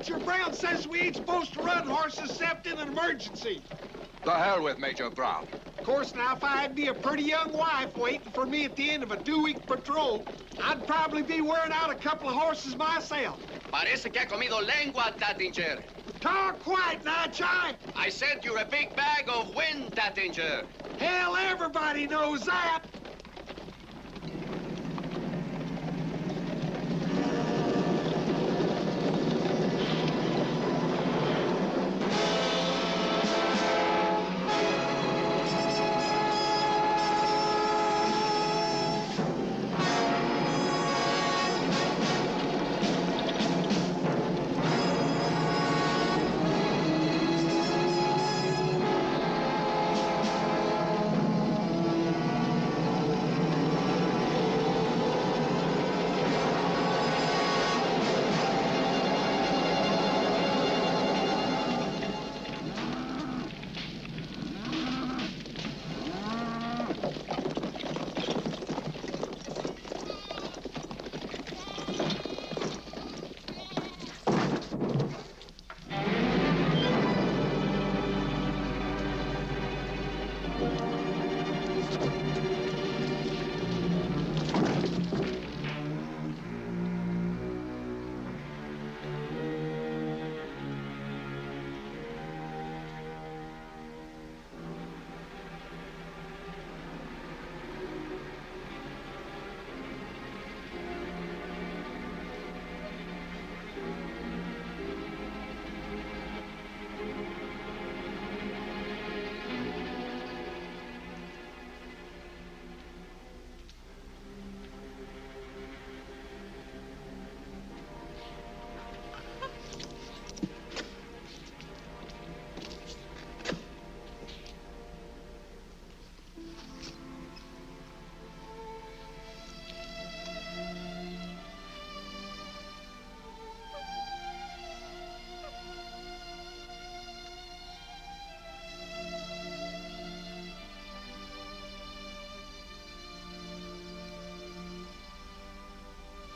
Major Brown says we ain't supposed to run horses except in an emergency. The hell with Major Brown. Of course, now, if I had me a pretty young wife waiting for me at the end of a 2-week patrol, I'd probably be wearing out a couple of horses myself. Parece que ha comido lengua, Tattinger. Talk quiet now, Chai. I said you're a big bag of wind, Tattinger. Hell, everybody knows that.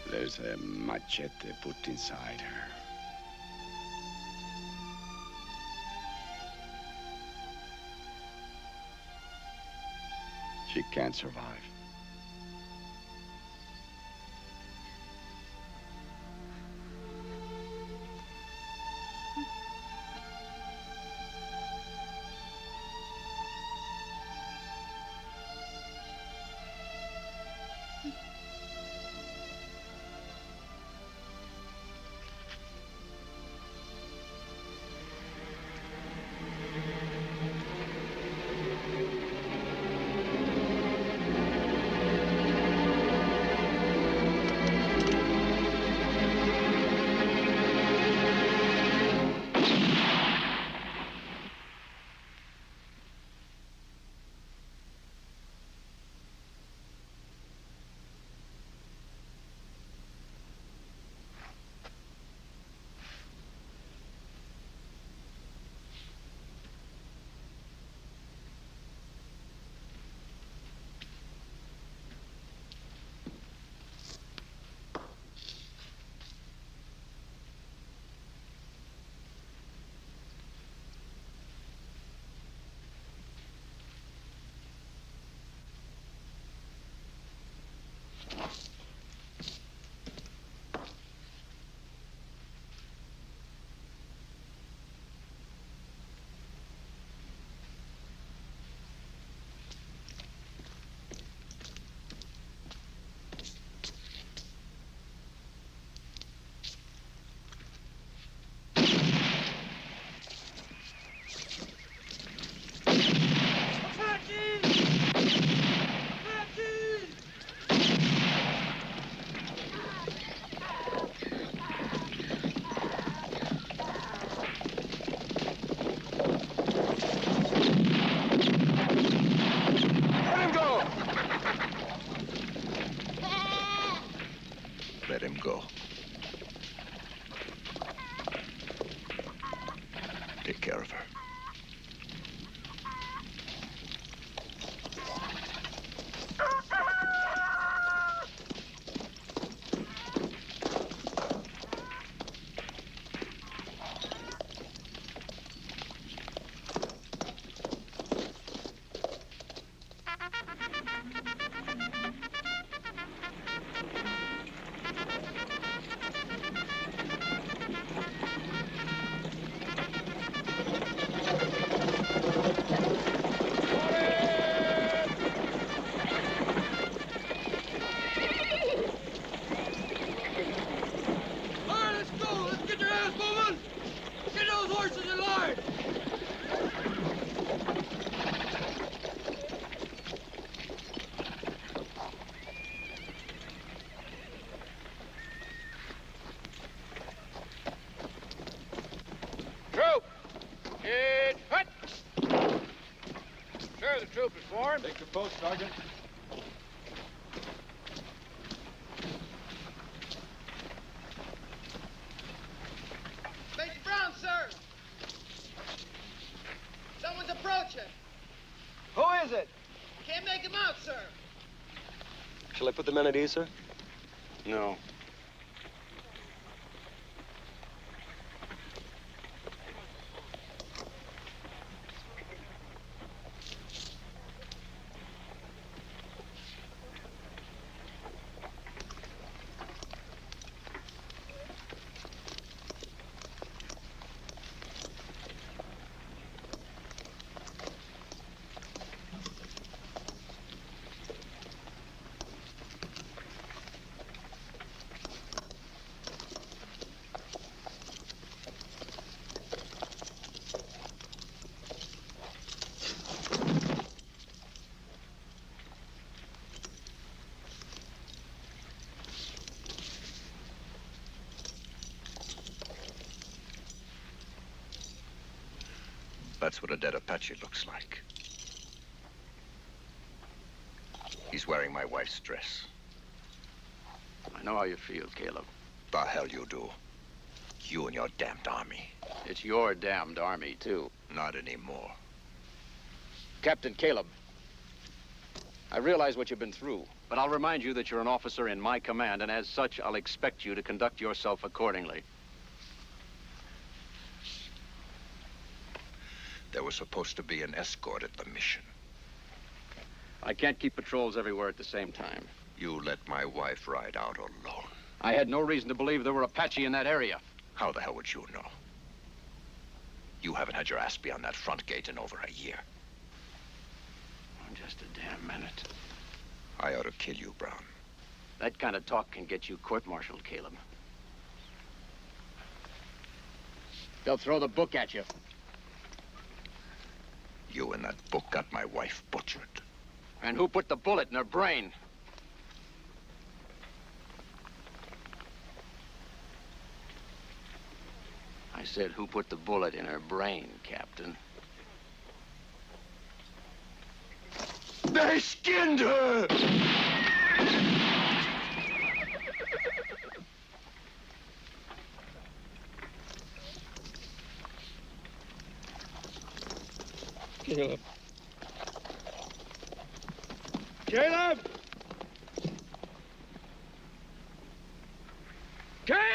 There's a machete put inside her. She can't survive. care of her. Take your post, Sergeant. Major Brown, sir! Someone's approaching. Who is it? Can't make him out, sir. Shall I put the men at ease, sir? No. That's what a dead Apache looks like. He's wearing my wife's dress. I know how you feel, Caleb. The hell you do. You and your damned army. It's your damned army, too. Not anymore. Captain Caleb, I realize what you've been through, but I'll remind you that you're an officer in my command, and as such, I'll expect you to conduct yourself accordingly. There was supposed to be an escort at the mission. I can't keep patrols everywhere at the same time. You let my wife ride out alone. I had no reason to believe there were Apache in that area. How the hell would you know? You haven't had your ass beyond that front gate in over a year. Just a damn minute. I ought to kill you, Brown. That kind of talk can get you court-martialed, Caleb. They'll throw the book at you. You and that book got my wife butchered. And who put the bullet in her brain? I said, who put the bullet in her brain, Captain? They skinned her! Caleb. Caleb! Caleb!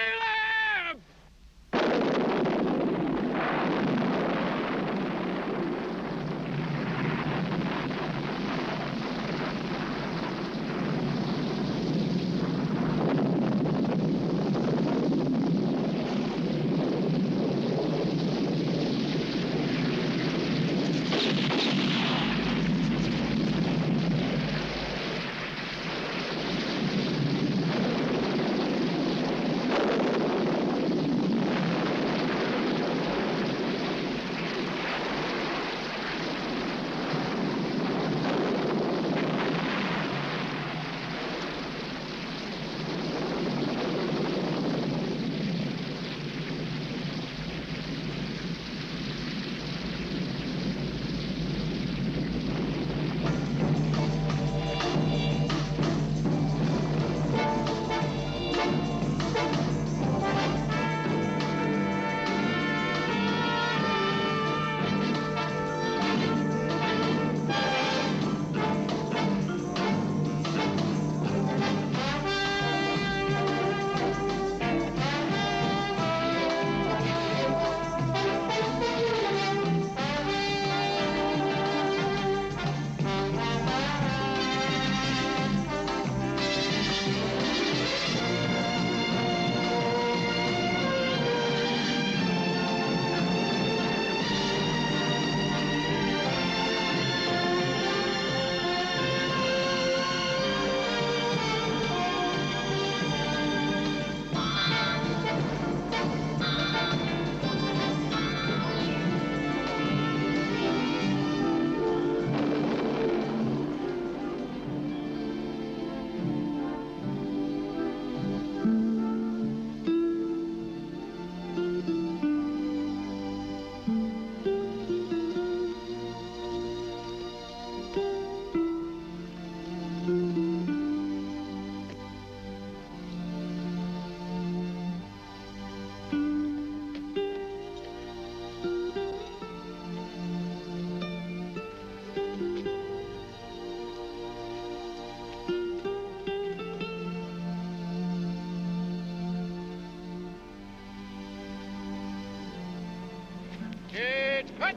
Charge! Hut!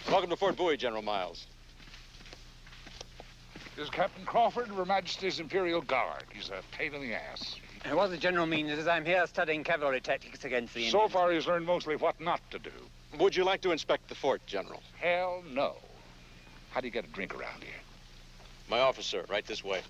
Welcome to Fort Bowie, General Miles. This is Captain Crawford of Her Majesty's Imperial Guard. He's a pain in the ass. What the general means is I'm here studying cavalry tactics against the Indians. So far, he's learned mostly what not to do. Would you like to inspect the fort, General? Hell no. How do you get a drink around here? My officer, right this way.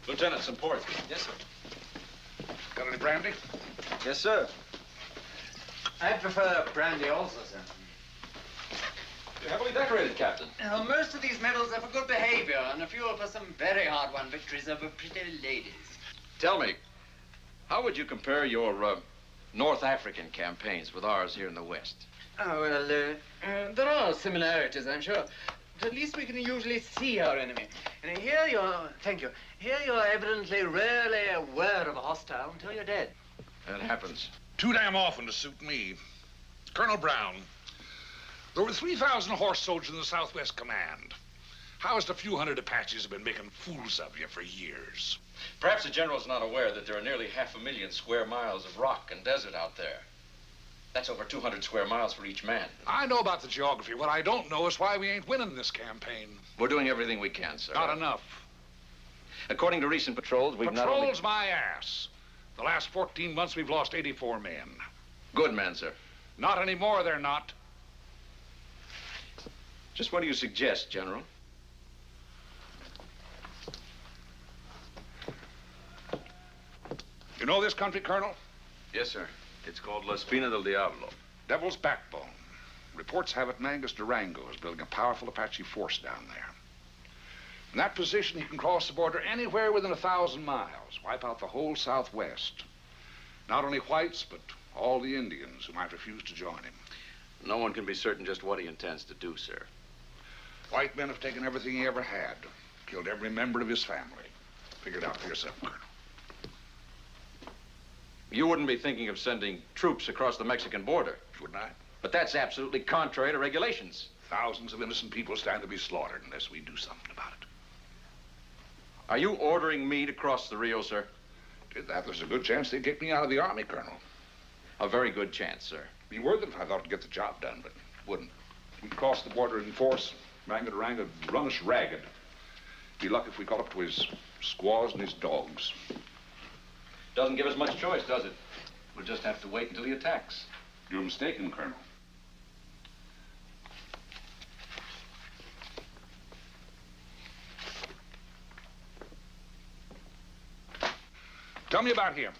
Lieutenant, some port. Yes, sir. Got any brandy? Yes, sir. I prefer brandy also, sir. You're heavily decorated, Captain. Most of these medals are for good behavior, and a few are for some very hard-won victories over pretty ladies. Tell me, how would you compare your North African campaigns with ours here in the West? Oh, well, there are similarities, I'm sure. But at least we can usually see our enemy. And here you're, thank you, here you're evidently rarely aware of a hostile until you're dead. That happens. Too damn often to suit me. Colonel Brown, there were 3,000 horse soldiers in the Southwest Command. How has a few hundred Apaches have been making fools of you for years? Perhaps the General's not aware that there are nearly 500,000 square miles of rock and desert out there. That's over 200 square miles for each man. I know about the geography. What I don't know is why we ain't winning this campaign. We're doing everything we can, sir. Not enough. According to recent patrols, we've not only... Patrols my ass. The last 14 months, we've lost 84 men. Good men, sir. Not anymore, they're not. Just what do you suggest, General? You know this country, Colonel? Yes, sir. It's called La Espina del Diablo. Devil's Backbone. Reports have it Mangus Durango is building a powerful Apache force down there. In that position, he can cross the border anywhere within 1,000 miles, wipe out the whole Southwest. Not only whites, but all the Indians who might refuse to join him. No one can be certain just what he intends to do, sir. White men have taken everything he ever had, killed every member of his family. Figure it out for yourself, Colonel. You wouldn't be thinking of sending troops across the Mexican border. Wouldn't I? But that's absolutely contrary to regulations. Thousands of innocent people stand to be slaughtered unless we do something about it. Are you ordering me to cross the Rio, sir? Did that, there's a good chance they'd kick me out of the Army, Colonel. A very good chance, sir. Be worth it if I thought it'd get the job done, but wouldn't. We'd cross the border in force. Rang would run us ragged. Be lucky if we caught up to his squaws and his dogs. Doesn't give us much choice, does it? We'll just have to wait until he attacks. You're mistaken, Colonel. Tell me about him.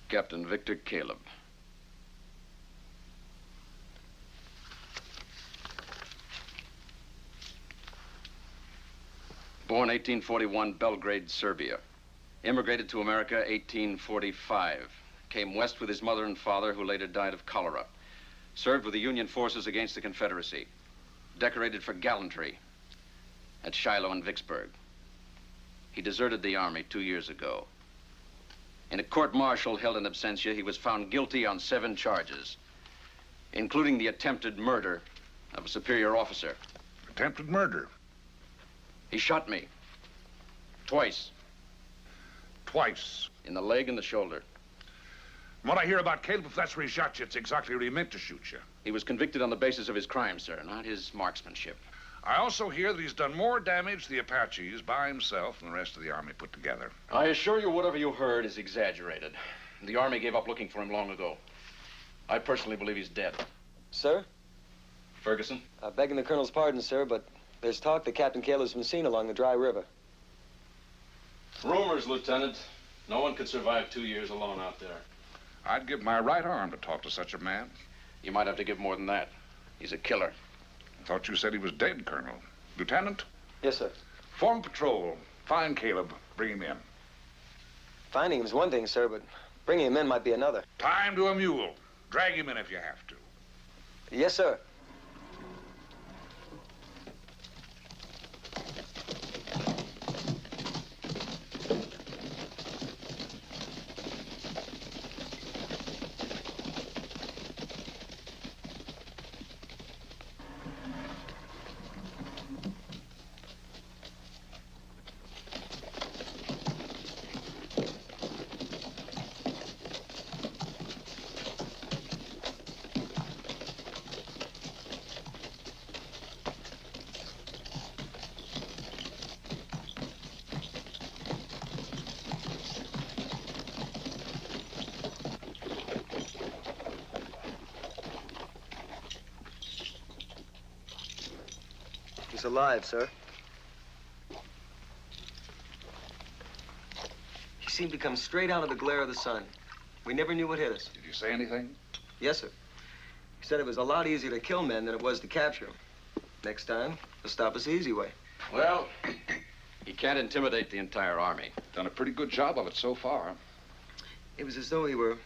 Captain Victor Caleb. Born 1841, Belgrade, Serbia. Immigrated to America 1845. Came west with his mother and father, who later died of cholera. Served with the Union forces against the Confederacy. Decorated for gallantry at Shiloh and Vicksburg. He deserted the Army 2 years ago. In a court-martial held in absentia, he was found guilty on 7 charges, including the attempted murder of a superior officer. Attempted murder? He shot me. Twice. Twice? In the leg and the shoulder. From what I hear about Caleb, if that's where he shot you, it's exactly where he meant to shoot you. He was convicted on the basis of his crime, sir, not his marksmanship. I also hear that he's done more damage to the Apaches by himself than the rest of the Army put together. I assure you whatever you heard is exaggerated. The Army gave up looking for him long ago. I personally believe he's dead. Sir? Ferguson? Begging the Colonel's pardon, sir, but there's talk that Captain Caleb's been seen along the dry river. Rumors, Lieutenant. No one could survive 2 years alone out there. I'd give my right arm to talk to such a man. You might have to give more than that. He's a killer. I thought you said he was dead, Colonel. Lieutenant? Yes, sir. Form patrol. Find Caleb. Bring him in. Finding him is one thing, sir, but bringing him in might be another. Tie him to a mule. Drag him in if you have to. Yes, sir. He's alive, sir. He seemed to come straight out of the glare of the sun. We never knew what hit us. Did you say anything? Yes, sir. He said it was a lot easier to kill men than it was to capture them. Next time, he'll stop us the easy way. Well, he can't intimidate the entire army. Done a pretty good job of it so far. It was as though he were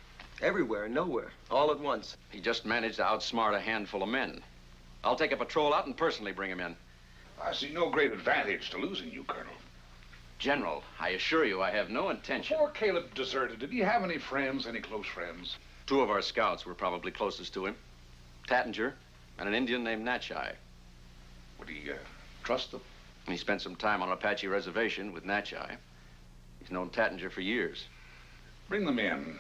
everywhere and nowhere, all at once. He just managed to outsmart a handful of men. I'll take a patrol out and personally bring him in. I see no great advantage to losing you, Colonel. General, I assure you I have no intention. Before Caleb deserted, did he have any friends, any close friends? 2 of our scouts were probably closest to him. Tattinger and an Indian named Natchai. Would he trust them? He spent some time on an Apache reservation with Natchai. He's known Tattinger for years. Bring them in.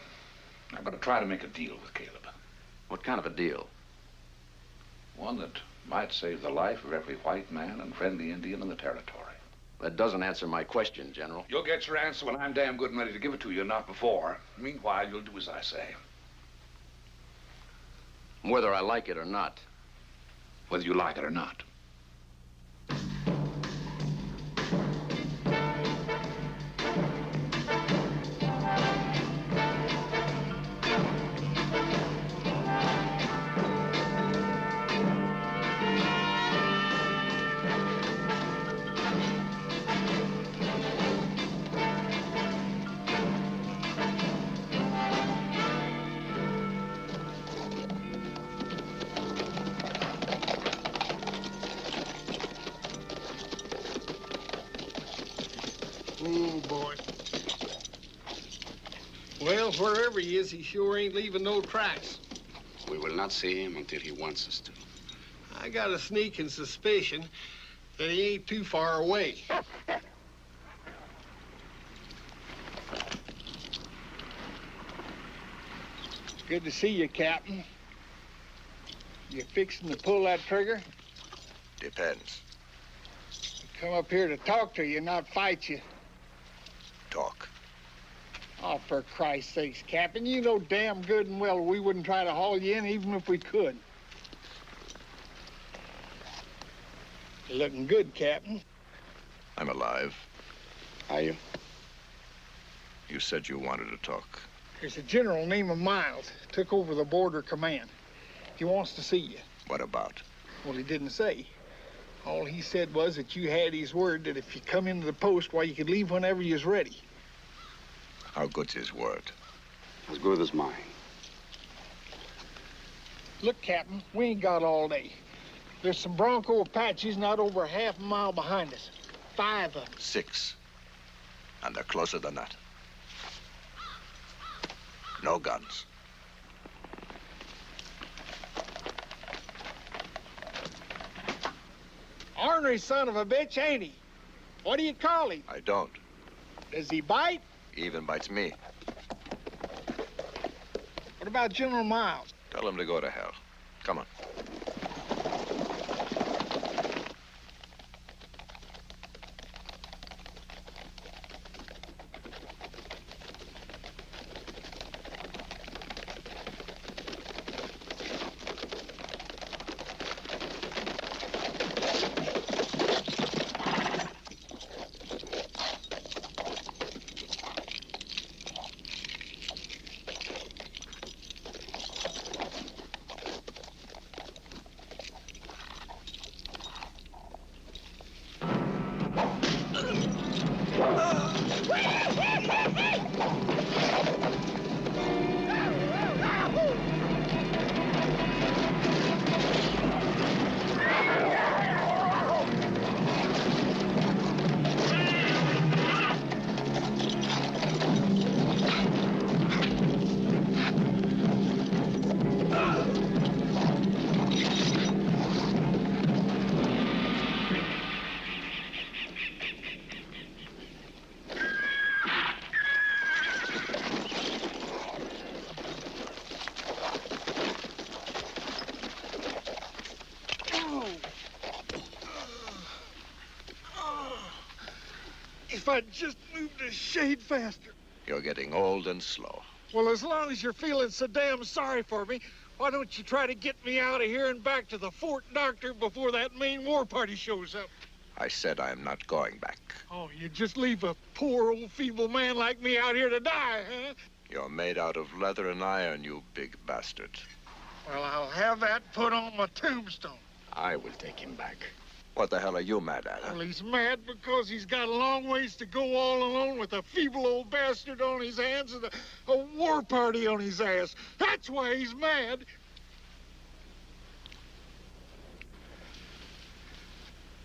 I'm going to try to make a deal with Caleb. What kind of a deal? One that might save the life of every white man and friendly Indian in the territory. That doesn't answer my question, General. You'll get your answer when I'm damn good and ready to give it to you, not before. Meanwhile, you'll do as I say. Whether I like it or not. Whether you like it or not. Oh, boy. Well, wherever he is, he sure ain't leaving no tracks. We will not see him until he wants us to. I got a sneaking suspicion that he ain't too far away. Good to see you, Captain. You fixing to pull that trigger? Depends. Come up here to talk to you, not fight you. Talk. Oh, for Christ's sakes, Captain, you know damn good and well we wouldn't try to haul you in even if we could. You're looking good, Captain. I'm alive. Are you? You said you wanted to talk. There's a general named Miles, took over the border command. He wants to see you. What about? Well, he didn't say. All he said was that you had his word that if you come into the post, why, you could leave whenever you was ready. How good's his word? As good as mine. Look, Captain, we ain't got all day. There's some Bronco Apaches not over half a mile behind us. 5 of them. 6. And they're closer than that. No guns. Ornery son of a bitch, ain't he? What do you call him? I don't. Does he bite? He even bites me. What about General Miles? Tell him to go to hell. Come on. If I'd just moved a shade faster. You're getting old and slow. Well, as long as you're feeling so damn sorry for me, why don't you try to get me out of here and back to the Fort Doctor before that main war party shows up? I said I am not going back. Oh, you just leave a poor old feeble man like me out here to die, huh? You're made out of leather and iron, you big bastard. Well, I'll have that put on my tombstone. I will take him back. What the hell are you mad at, huh? Well, he's mad because he's got a long ways to go all alone with a feeble old bastard on his hands and a war party on his ass. That's why he's mad.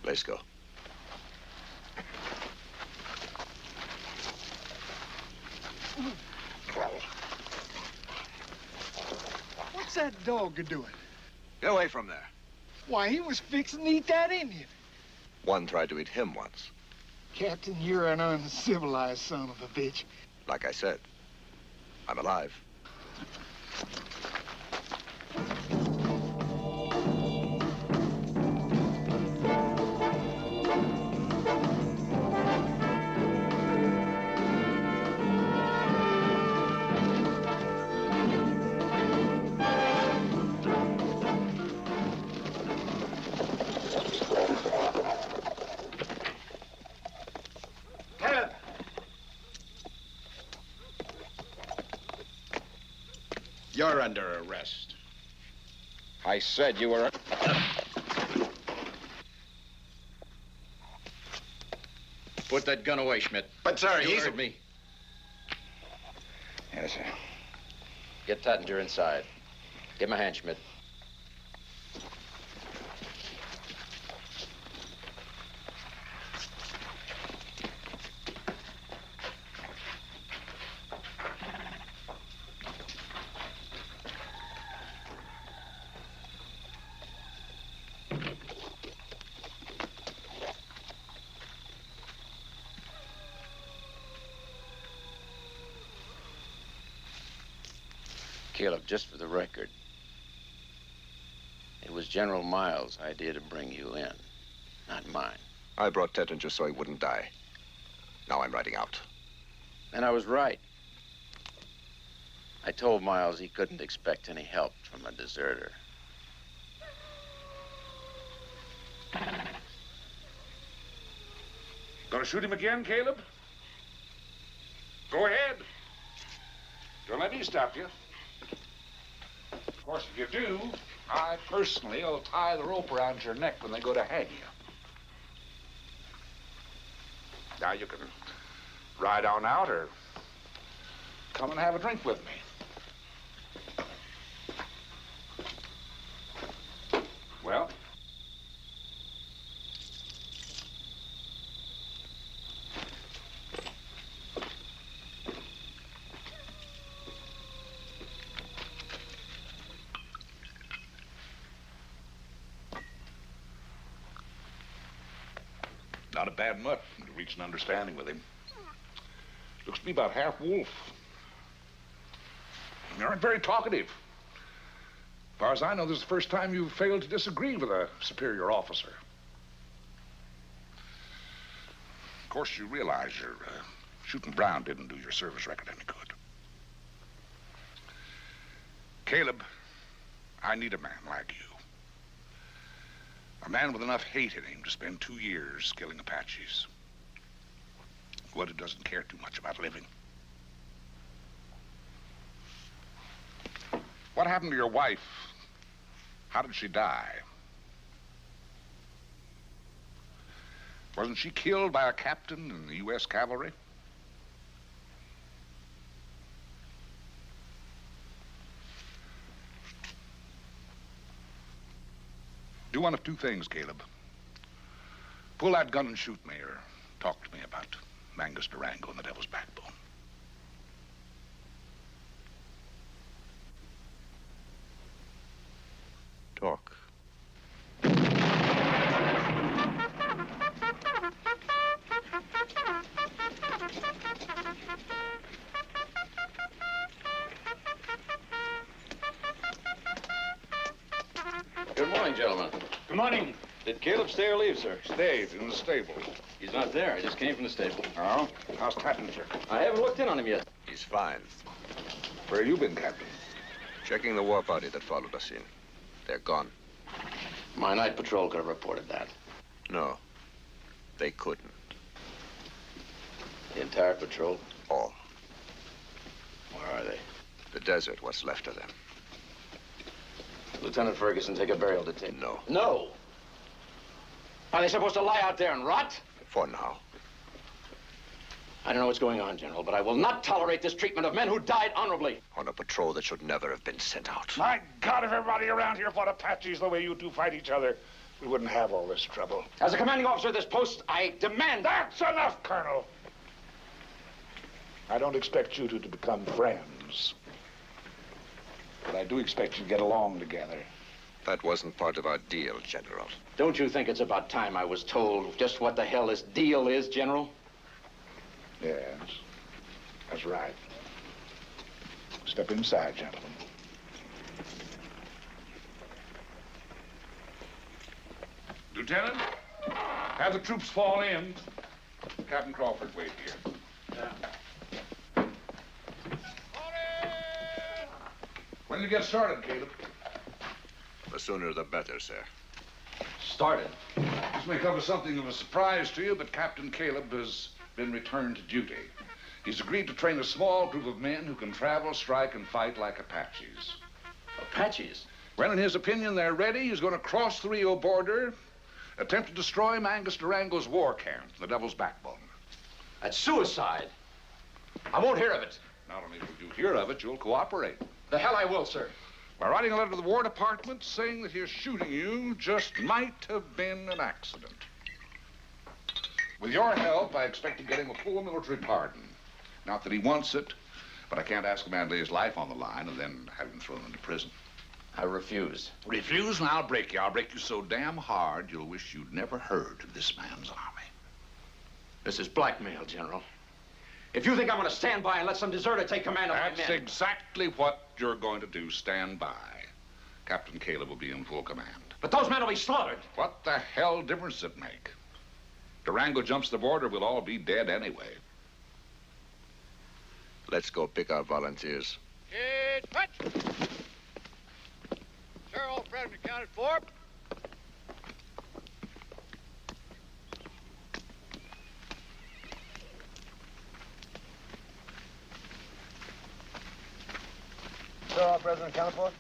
Let's go. What's that dog doing? Get away from there. Why, he was fixing to eat that Indian. One tried to eat him once. Captain, you're an uncivilized son of a bitch. Like I said, I'm alive. You're under arrest. I said you were... Put that gun away, Schmidt. But, sir, You he's... heard me. Yes, sir. Get Tattinger inside. Give him a hand, Schmidt. Caleb, just for the record, it was General Miles' idea to bring you in, not mine. I brought Tettinger so he wouldn't die. Now I'm riding out. And I was right. I told Miles he couldn't expect any help from a deserter. Gonna shoot him again, Caleb? Go ahead. Don't let me stop you. Of course, if you do, I personally will tie the rope around your neck when they go to hang you. Now you can ride on out or come and have a drink with me. Well? Not a bad mutt to reach an understanding with him. Looks to me about half wolf. You aren't very talkative. As far as I know, this is the first time you've failed to disagree with a superior officer. Of course, you realize your shooting Brown didn't do your service record any good. Caleb, I need a man like you. A man with enough hate in him to spend 2 years killing Apaches. One who doesn't care too much about living. What happened to your wife? How did she die? Wasn't she killed by a captain in the U.S. cavalry? Do one of two things, Caleb. Pull that gun and shoot me, or talk to me about Mangus Durango and the Devil's Backbone. Talk. Good morning, gentlemen. Good morning. Did Caleb stay or leave, sir? Stayed in the stable. He's not there. I just came from the stable. Oh? How's Tattinger? I haven't looked in on him yet. He's fine. Where have you been, Captain? Checking the war party that followed us in. They're gone. My night patrol could have reported that. No, they couldn't. The entire patrol? All. Where are they? The desert, what's left of them. Lieutenant Ferguson, take a burial detail. No. No! Are they supposed to lie out there and rot? For now. I don't know what's going on, General, but I will not tolerate this treatment of men who died honorably. On a patrol that should never have been sent out. My God, if everybody around here fought Apaches the way you two fight each other, we wouldn't have all this trouble. As a commanding officer of this post, I demand... That's enough, Colonel. I don't expect you two to become friends. But I do expect you to get along together. That wasn't part of our deal, General. Don't you think it's about time I was told just what the hell this deal is, General? Yes, that's right. Step inside, gentlemen. Lieutenant, have the troops fall in. Captain Crawford, wait here. When do you get started, Caleb? The sooner the better, sir. Started? This may come as something of a surprise to you, but Captain Caleb has been returned to duty. He's agreed to train a small group of men who can travel, strike, and fight like Apaches. Apaches? When, in his opinion, they're ready, he's going to cross the Rio border, attempt to destroy Mangus Durango's war camp, the Devil's Backbone. That's suicide. I won't hear of it. Not only will you hear of it, you'll cooperate. The hell I will, sir. By writing a letter to the War Department saying that his shooting you just might have been an accident. With your help, I expect to get him a full military pardon. Not that he wants it, but I can't ask a man to lay his life on the line and then have him thrown into prison. I refuse. Refuse and I'll break you. I'll break you so damn hard you'll wish you'd never heard of this man's army. This is blackmail, General. If you think I'm going to stand by and let some deserter take command of my men... That's exactly what you're going to do. Stand by. Captain Caleb will be in full command. But those men will be slaughtered. What the hell difference does it make? Durango jumps the border, we'll all be dead anyway. Let's go pick our volunteers. Kid, punch! Sir, all present accounted for. Sir, all present accounted for.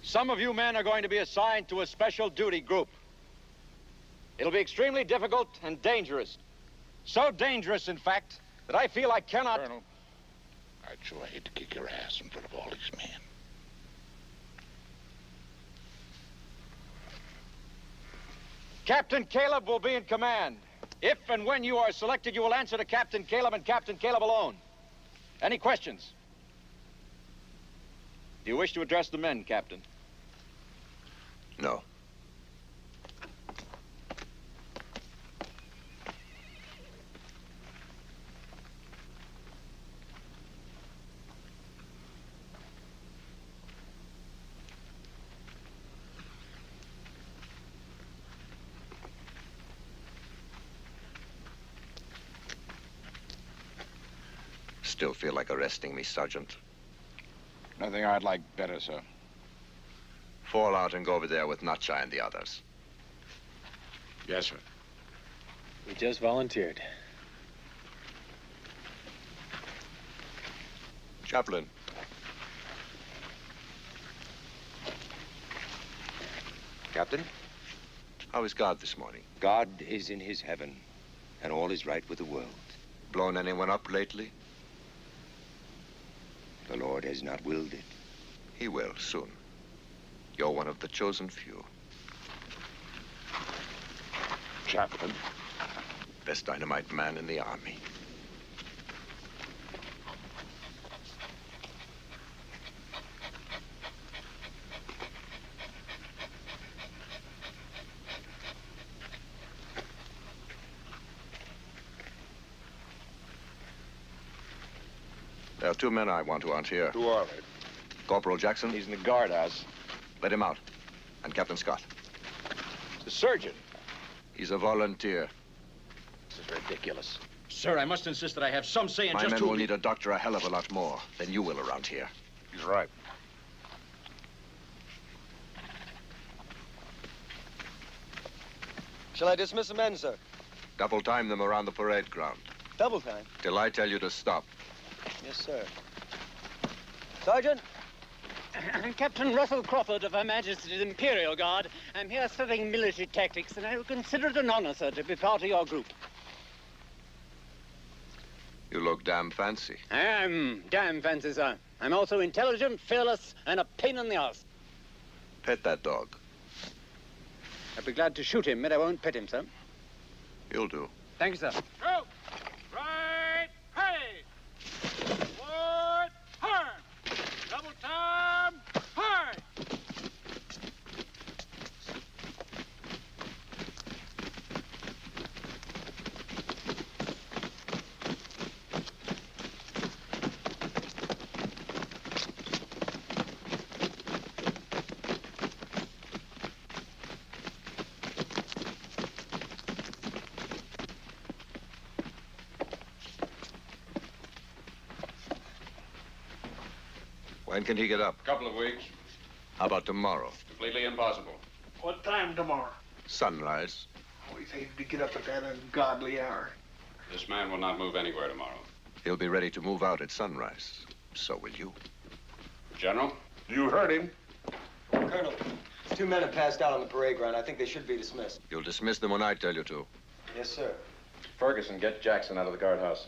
Some of you men are going to be assigned to a special duty group. It'll be extremely difficult and dangerous. So dangerous, in fact, that I feel I cannot... Colonel, I'd sure hate to kick your ass in front of all these men. Captain Caleb will be in command. If and when you are selected, you will answer to Captain Caleb and Captain Caleb alone. Any questions? Do you wish to address the men, Captain? No. Still feel like arresting me, Sergeant? Nothing I'd like better, sir. Fall out and go over there with Notchai and the others. Yes, sir. We just volunteered. Chaplain. Captain? How is God this morning? God is in his heaven, and all is right with the world. Blown anyone up lately? The Lord has not willed it. He will, soon. You're one of the chosen few. Chaplain. Best dynamite man in the army. There are 2 men I want who aren't here. Who are they? Corporal Jackson. He's in the guardhouse. Let him out. And Captain Scott. The surgeon. He's a volunteer. This is ridiculous. Sir, I must insist that I have some say in My just men who... will need a doctor a hell of a lot more than you will around here. He's right. Shall I dismiss the men, sir? Double time them around the parade ground. Double time? Till I tell you to stop. Yes, sir. Sergeant? Captain Russell Crawford of Her Majesty's Imperial Guard. I'm here studying military tactics, and I would consider it an honor, sir, to be part of your group. You look damn fancy. I'm damn fancy, sir. I'm also intelligent, fearless, and a pain in the ass. Pet that dog. I'd be glad to shoot him, but I won't pet him, sir. You'll do. Thank you, sir. Go! Right! Hey! Forward! Hard! Double time! Hard! When can he get up? A couple of weeks. How about tomorrow? Completely impossible. What time tomorrow? Sunrise. Always hated to get up at that ungodly hour. This man will not move anywhere tomorrow. He'll be ready to move out at sunrise. So will you. General? You heard him. Colonel, 2 men have passed out on the parade ground. I think they should be dismissed. You'll dismiss them when I tell you to. Yes, sir. Ferguson, get Jackson out of the guardhouse.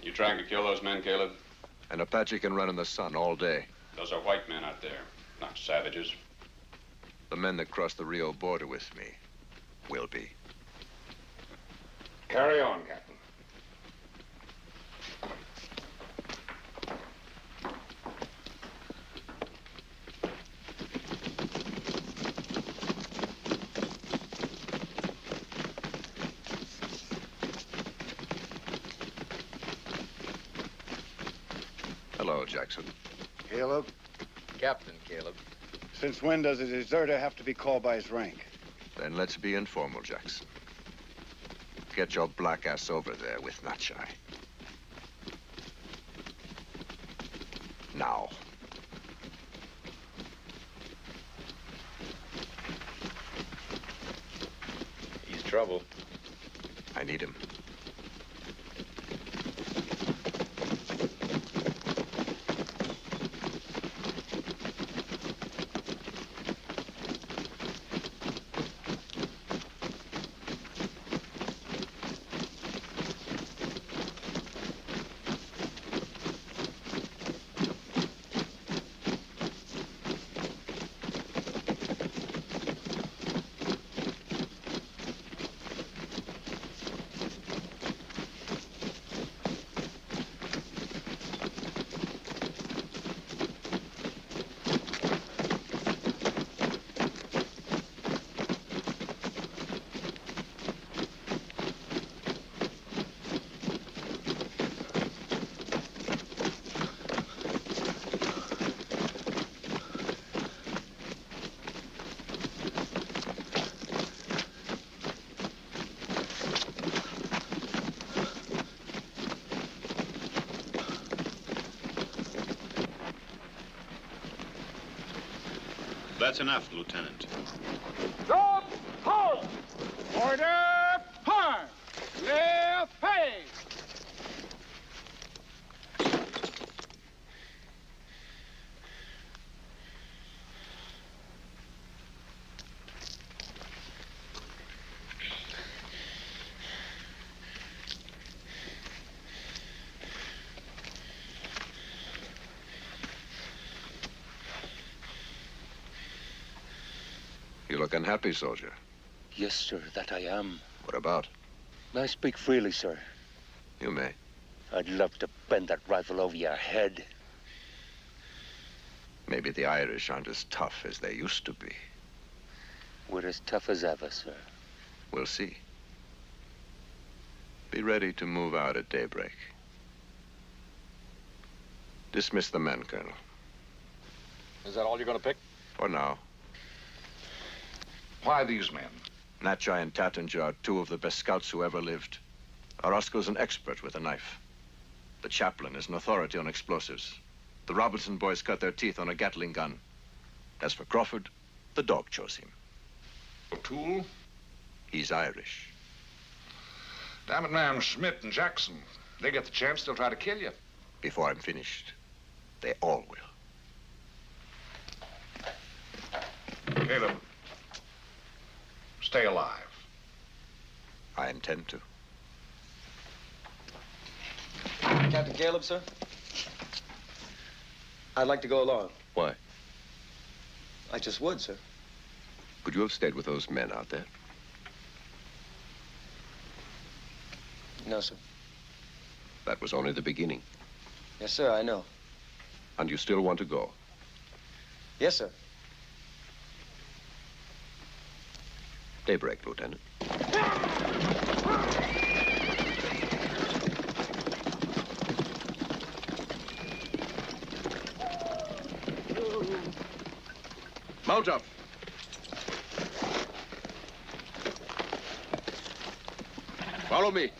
You trying to kill those men, Caleb? An Apache can run in the sun all day. Those are white men out there, not savages. The men that cross the Rio border with me will be. Carry on, Captain. Hello, Jackson. Caleb? Captain Caleb. Since when does a deserter have to be called by his rank? Then let's be informal, Jackson. Get your black ass over there with Natchai. Now. He's trouble. I need him. That's enough, Lieutenant. Stop! Halt! Order! Hard! Left! Hey! You look unhappy, soldier. Yes, sir, that I am. What about? May I speak freely, sir? You may. I'd love to bend that rifle over your head. Maybe the Irish aren't as tough as they used to be. We're as tough as ever, sir. We'll see. Be ready to move out at daybreak. Dismiss the men, Colonel. Is that all you're going to pick? For now. Why these men? Natchai and Tattinger are two of the best scouts who ever lived. Orozco's an expert with a knife. The chaplain is an authority on explosives. The Robertson boys cut their teeth on a Gatling gun. As for Crawford, the dog chose him. O'Toole? He's Irish. Damn it, man, Schmidt and Jackson. They get the chance, they'll try to kill you. Before I'm finished, they all will. Caleb, stay alive. I intend to. Captain Caleb, sir? I'd like to go along. Why? I just would, sir. Could you have stayed with those men out there? No, sir. That was only the beginning. Yes, sir, I know. And you still want to go? Yes, sir. Daybreak, Lieutenant. Mount up. Follow me.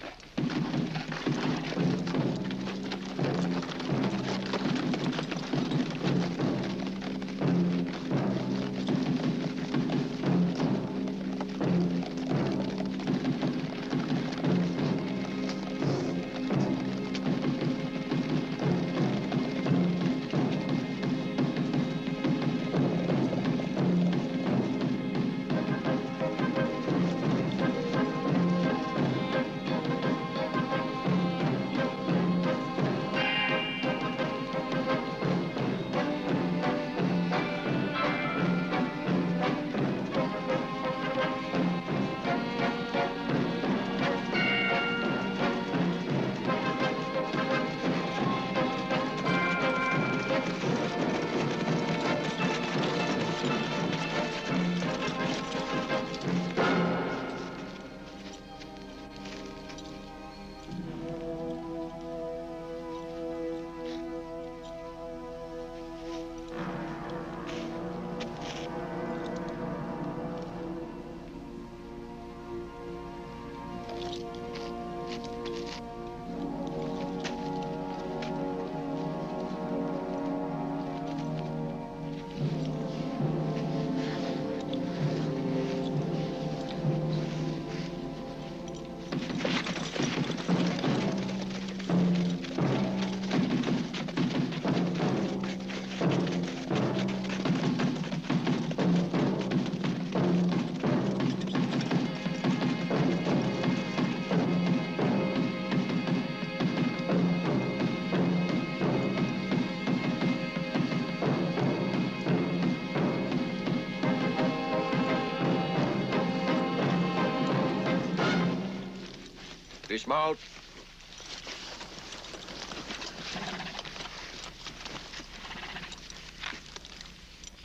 Dismount.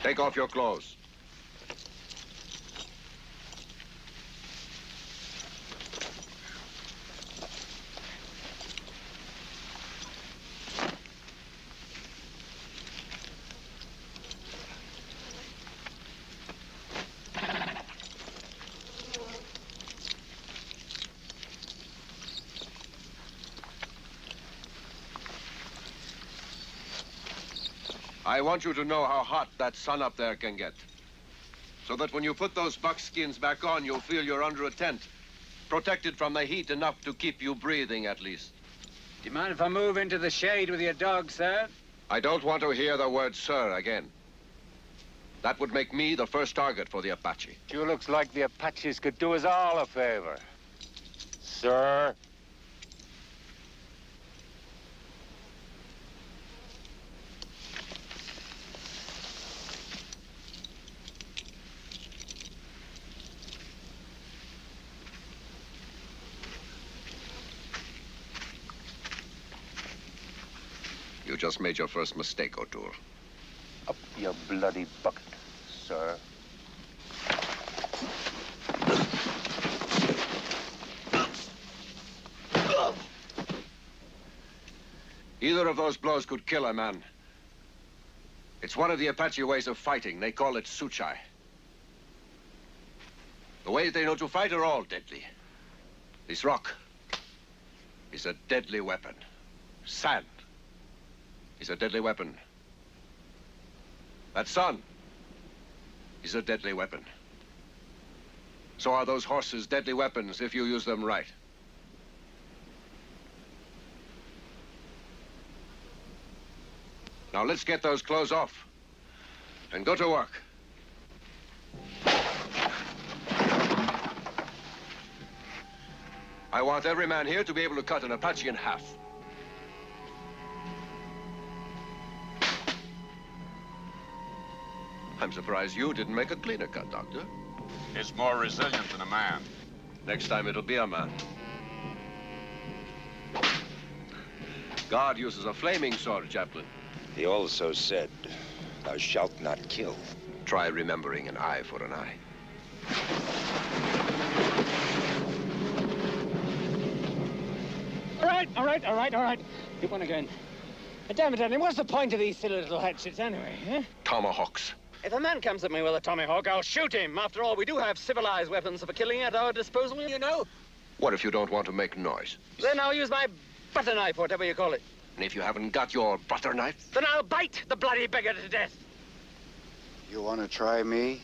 Take off your clothes. I want you to know how hot that sun up there can get. So that when you put those buckskins back on, you'll feel you're under a tent. Protected from the heat enough to keep you breathing, at least. Do you mind if I move into the shade with your dog, sir? I don't want to hear the word sir again. That would make me the first target for the Apache. Sure looks like the Apaches could do us all a favor. Sir? You just made your first mistake, O'Toole. Up your bloody bucket, sir. Either of those blows could kill a man. It's one of the Apache ways of fighting. They call it suchai. The ways they know to fight are all deadly. This rock is a deadly weapon. Sand is a deadly weapon. That sun is a deadly weapon. So are those horses deadly weapons if you use them right. Now let's get those clothes off and go to work. I want every man here to be able to cut an Apache in half. I'm surprised you didn't make a cleaner cut, Doctor. It's more resilient than a man. Next time it'll be a man. God uses a flaming sword, Chaplain. He also said, thou shalt not kill. Try remembering an eye for an eye. All right. Keep one again. Damn it, Danny, what's the point of these silly little hatchets anyway, eh? Tomahawks. If a man comes at me with a tomahawk, I'll shoot him. After all, we do have civilized weapons for killing at our disposal, you know. What if you don't want to make noise? Then I'll use my butter knife, whatever you call it. And if you haven't got your butter knife? Then I'll bite the bloody beggar to death. You want to try me?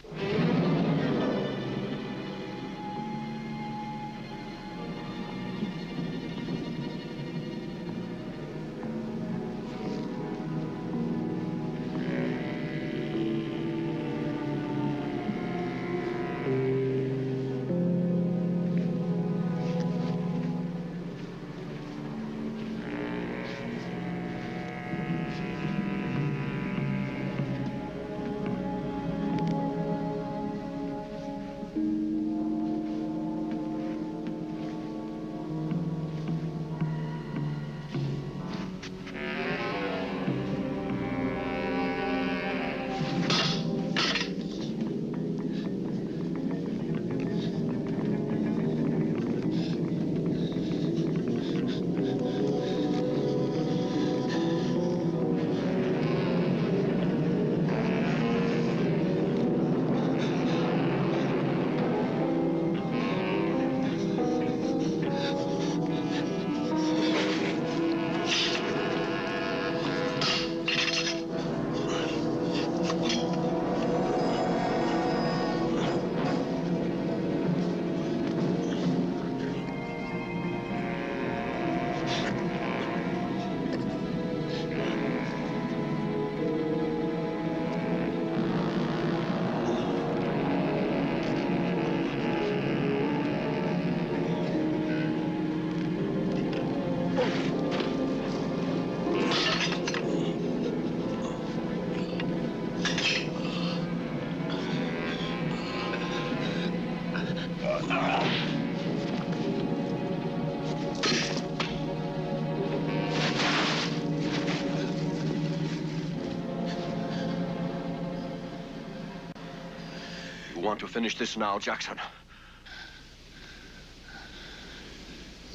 Want to finish this now, Jackson?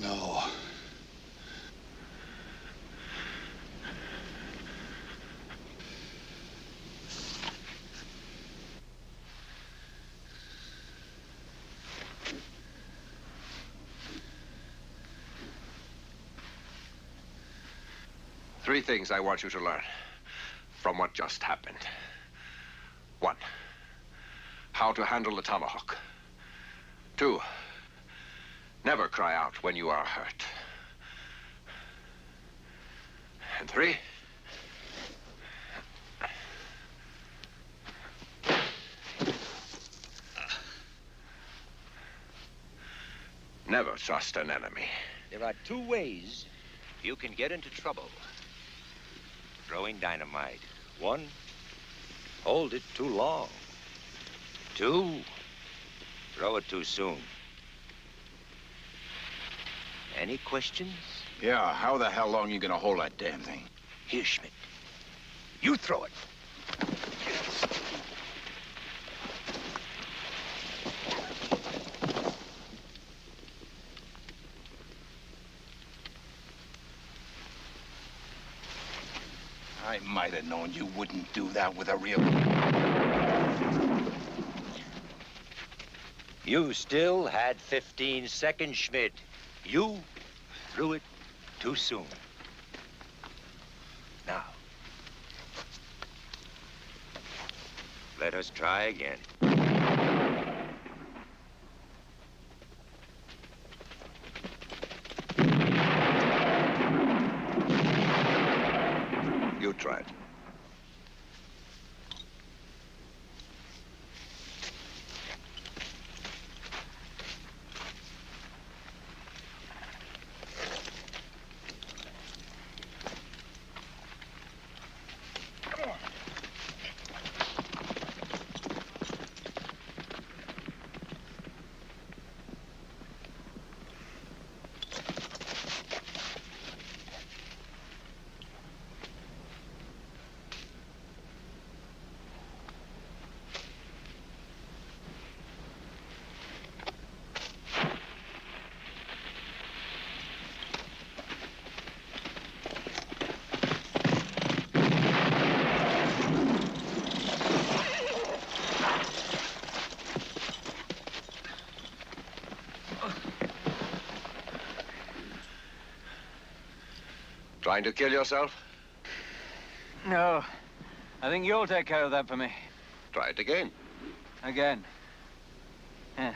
No. Three things I want you to learn from what just happened. One, how to handle the tomahawk. Two, never cry out when you are hurt. And three, never trust an enemy. There are two ways you can get into trouble. Throwing dynamite. One, hold it too long. Two, throw it too soon. Any questions? Yeah, how the hell long you gonna hold that damn thing? Here, Schmidt. You throw it. I might have known you wouldn't do that with a real... You still had 15 seconds, Schmidt. You threw it too soon. Now, let us try again. You tried. Trying to kill yourself? No. I think you'll take care of that for me. Try it again. Again. Yeah.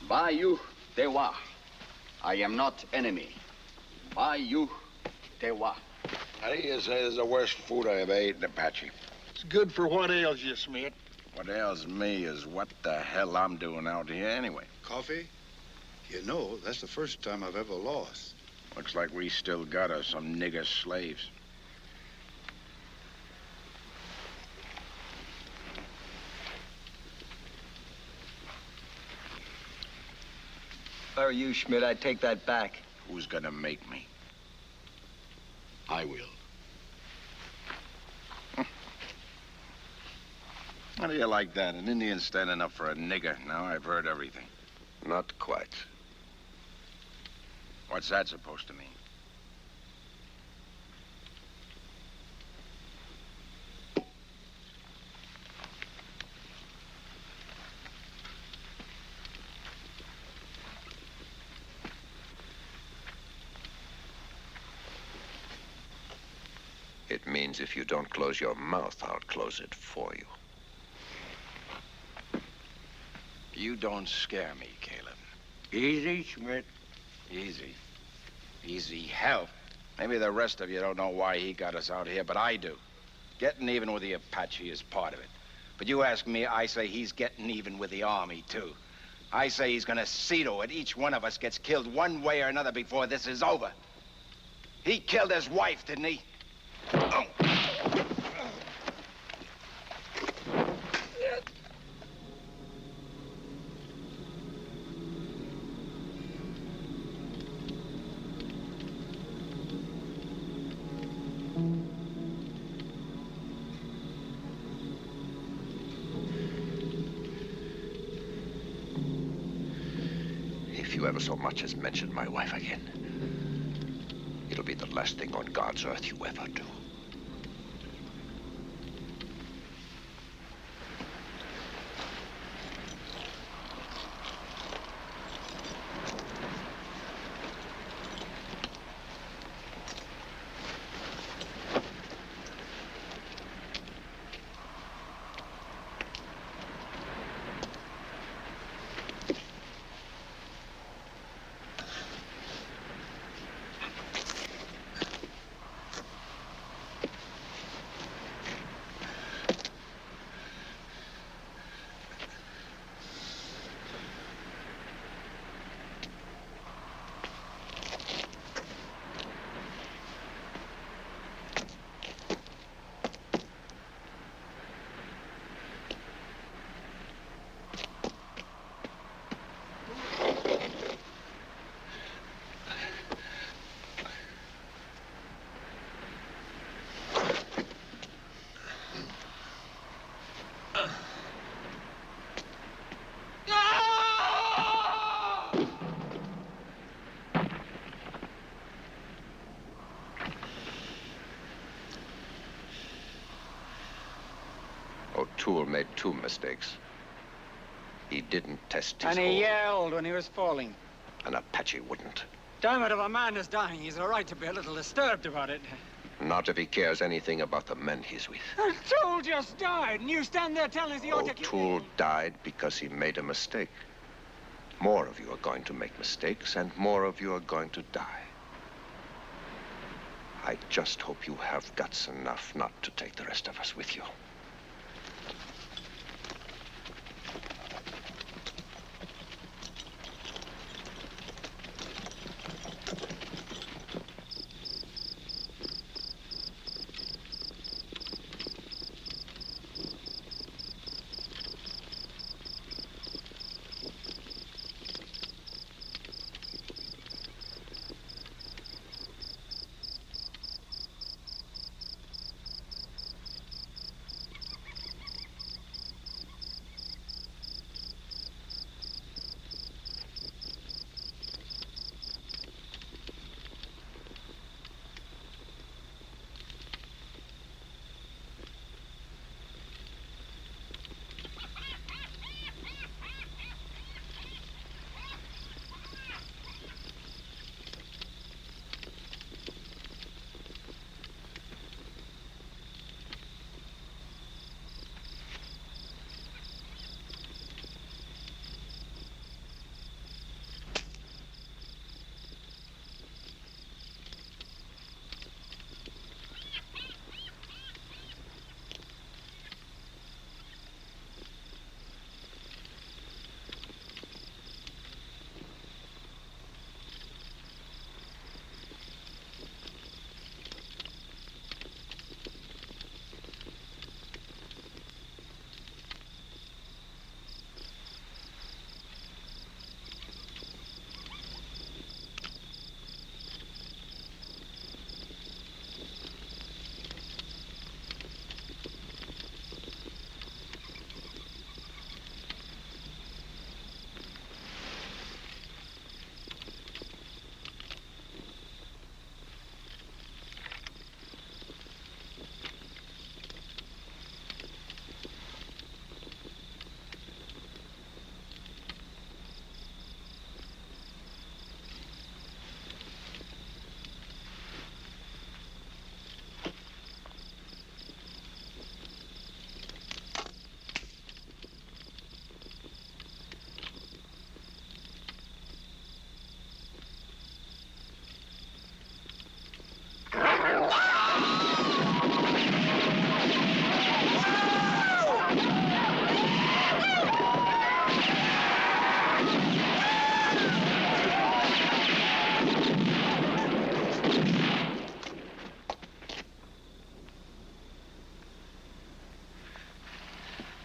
Bayou Dewa. I am not enemy. Bayou Dewa. How do you say this is the worst food I ever ate in Apache? It's good for what ails you, Smith. What ails me is what the hell I'm doing out here anyway. Coffee? You know, that's the first time I've ever lost. Looks like we still got us some nigger slaves. If I were you, Schmidt, I'd take that back. Who's gonna make me? I will. How do you like that? An Indian standing up for a nigger. Now I've heard everything. Not quite. What's that supposed to mean? It means if you don't close your mouth, I'll close it for you. You don't scare me, Caleb. Easy, Schmidt. Easy. Easy hell. Maybe the rest of you don't know why he got us out here, but I do. Getting even with the Apache is part of it. But you ask me, I say he's getting even with the Army, too. I say he's gonna see to it each one of us gets killed one way or another before this is over. He killed his wife, didn't he? Oh. If you ever so much as mention my wife again, it'll be the last thing on God's earth you ever do. O'Toole made 2 mistakes. He didn't test his And he yelled when he was falling. An Apache wouldn't. Damn it, if a man is dying, he's a right to be a little disturbed about it. Not if he cares anything about the men he's with. O'Toole just died, and you stand there telling us he ought to kill... O'Toole died because he made a mistake. More of you are going to make mistakes, and more of you are going to die. I just hope you have guts enough not to take the rest of us with you.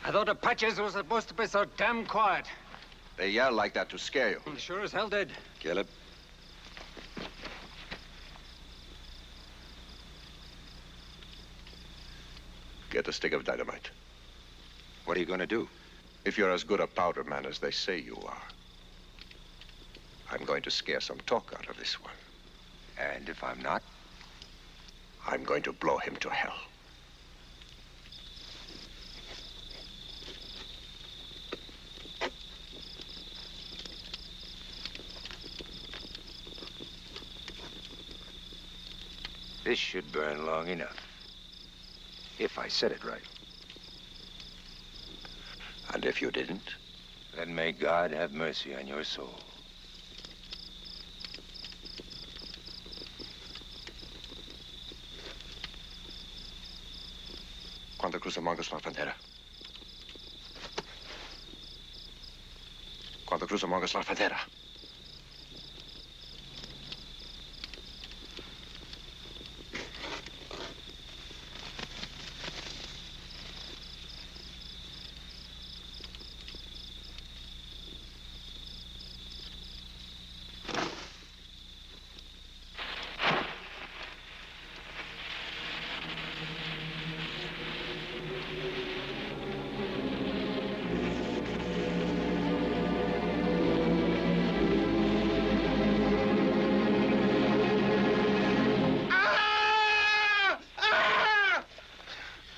I thought Apaches were supposed to be so damn quiet. They yell like that to scare you. Well, sure as hell did. Kill it. Get a stick of dynamite. What are you going to do? If you're as good a powder man as they say you are, I'm going to scare some talk out of this one. And if I'm not? I'm going to blow him to hell. This should burn long enough. If I said it right. And if you didn't? Then may God have mercy on your soul. Cuando cruzamos la frontera. Cuando cruzamos la frontera.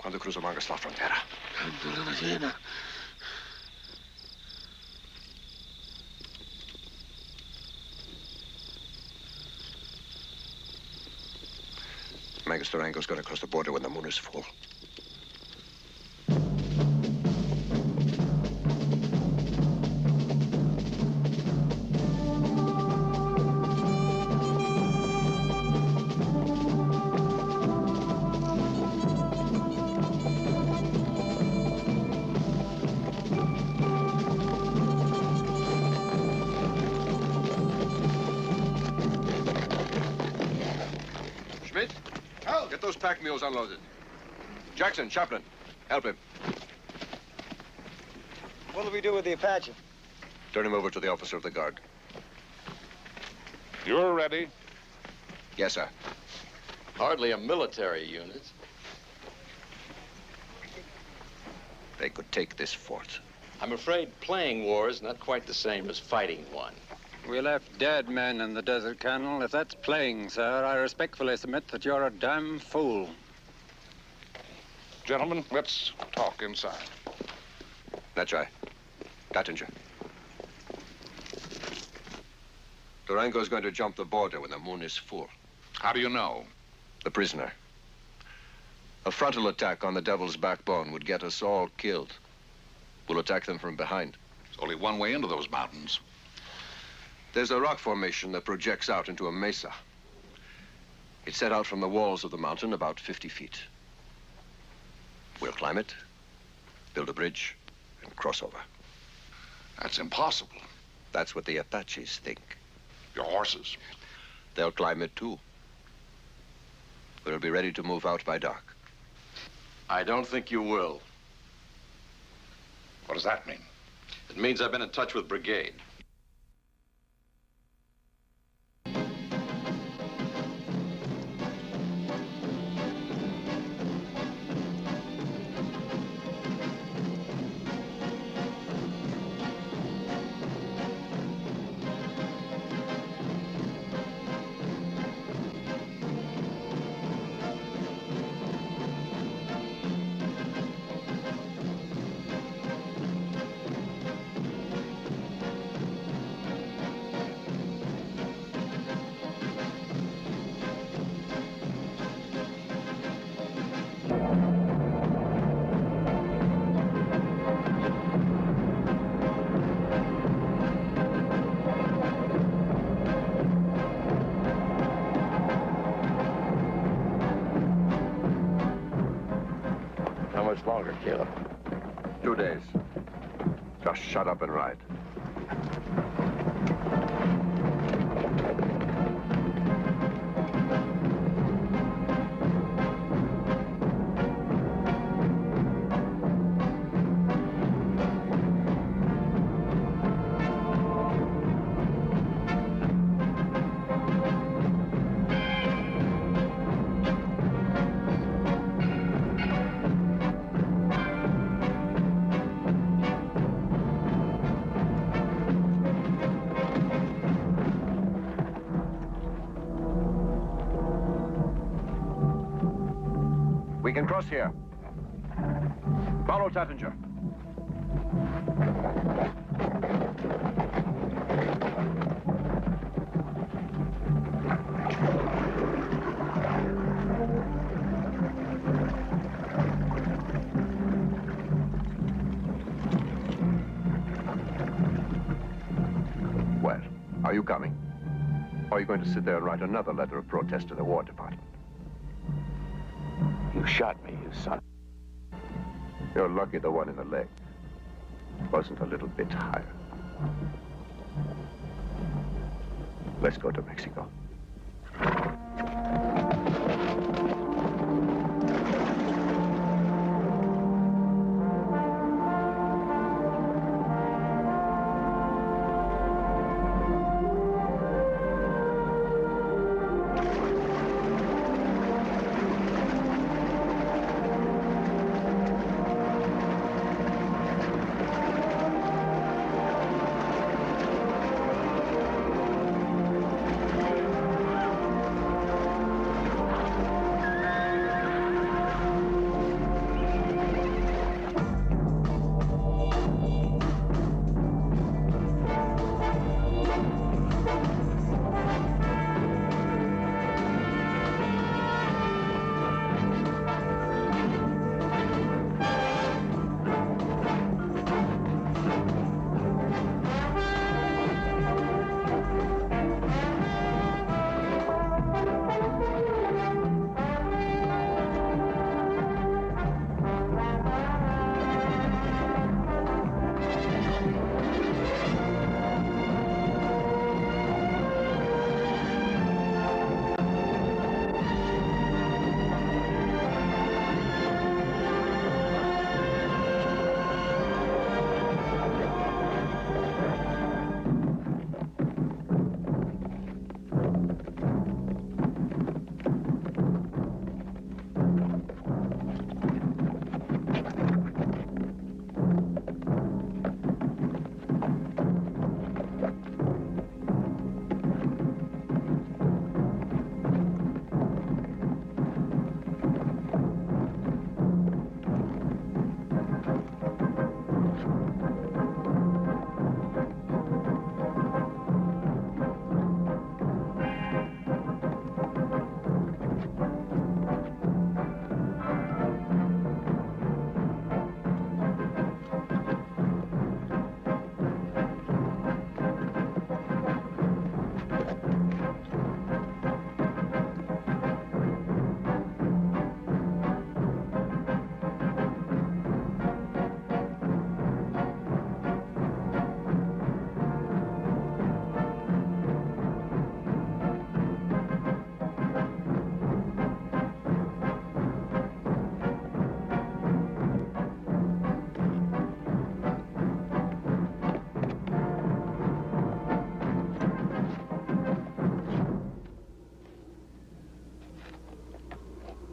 Quando cruzo mangas la frontera. Mangus Durango's going to cross the border when the moon is full. Get those pack mules unloaded. Jackson, Chaplain, help him. What'll we do with the Apache? Turn him over to the officer of the guard. You're ready? Yes, sir. Hardly a military unit. They could take this fort. I'm afraid playing war is not quite the same as fighting one. We left dead men in the desert, Colonel. If that's playing, sir, I respectfully submit that you're a damn fool. Gentlemen, let's talk inside. That's right. Tattinger. Durango's going to jump the border when the moon is full. How do you know? The prisoner. A frontal attack on the Devil's Backbone would get us all killed. We'll attack them from behind. There's only one way into those mountains. There's a rock formation that projects out into a mesa. It's set out from the walls of the mountain about 50 feet. We'll climb it, build a bridge, and cross over. That's impossible. That's what the Apaches think. Your horses? They'll climb it too. We'll be ready to move out by dark. I don't think you will. What does that mean? It means I've been in touch with Brigade. Longer, Caleb. 2 days. Just shut up and ride. We can cross here. Follow Tattinger. Well, are you coming? Or are you going to sit there and write another letter of protest to the War Department? You shot me, you son. You're lucky the one in the leg wasn't a little bit higher. Let's go to Mexico.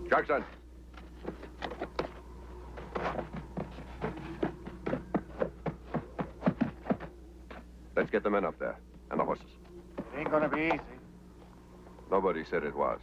Jackson. Let's get the men up there, and the horses. It ain't gonna be easy. Nobody said it was.